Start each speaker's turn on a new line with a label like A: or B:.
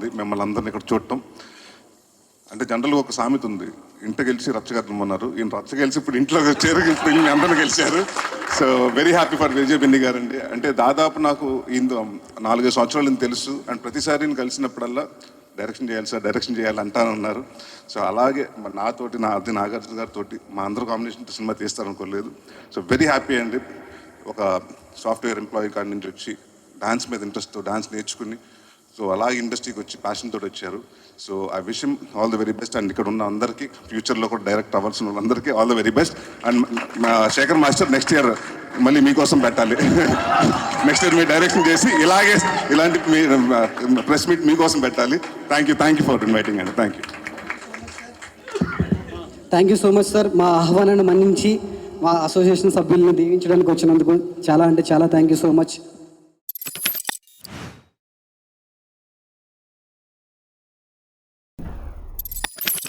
A: ఉంది మిమ్మల్ని అందరిని ఇక్కడ చూడటం. అంటే జనరల్గా ఒక సామెత ఉంది, ఇంట గెలిచి రచ్చగట్టమన్నారు. ఈయన రచ్చ గెలిచి ఇప్పుడు ఇంట్లో వచ్చారు, ఇప్పుడు మీ అందరిని గెలిచారు. So very happy for Vijay Binny గారు అండి. అంటే దాదాపు నాకు 4-5 సంవత్సరాలు తెలుసు. అండ్ ప్రతిసారి నేను కలిసినప్పుడల్లా డైరెక్షన్ చేయాలి సార్, డైరెక్షన్ చేయాలి అంటానన్నారు. సో అలాగే నాతోటి నాగార్జున గారితో మా అందరూ కాంబినేషన్ సినిమా తీస్తారనుకోలేదు. సో వెరీ హ్యాపీ అండి. ఒక సాఫ్ట్వేర్ ఎంప్లాయీ కాడి నుంచి వచ్చి డాన్స్ మీద ఇంట్రెస్ట్తో డాన్స్ నేర్చుకుని సో అలాగే ఇండస్ట్రీకి వచ్చి ప్యాషన్ తోటి వచ్చారు. So I wish him all the very best. And ఇక్కడ ఉన్న అందరికీ, ఫ్యూచర్లో కూడా డైరెక్ట్ అవ్వాల్సిన వాళ్ళందరికీ all the very best. And Shekhar master next year మళ్ళీ మీకోసం పెట్టాలి. నెక్స్ట్ ఇయర్ మీరు డైరెక్షన్ చేసి ఇలాంటి మీ ప్రెస్ మీట్ మీకోసం పెట్టాలి. థ్యాంక్ యూ ఫర్ ఇన్వైటింగ్ అండి.
B: Thank you so much sir. మా ఆహ్వానాన్ని మన్నించి మా అసోసియేషన్ సభ్యులను దీవించడానికి వచ్చినందుకు చాలా థ్యాంక్ యూ సో మచ్.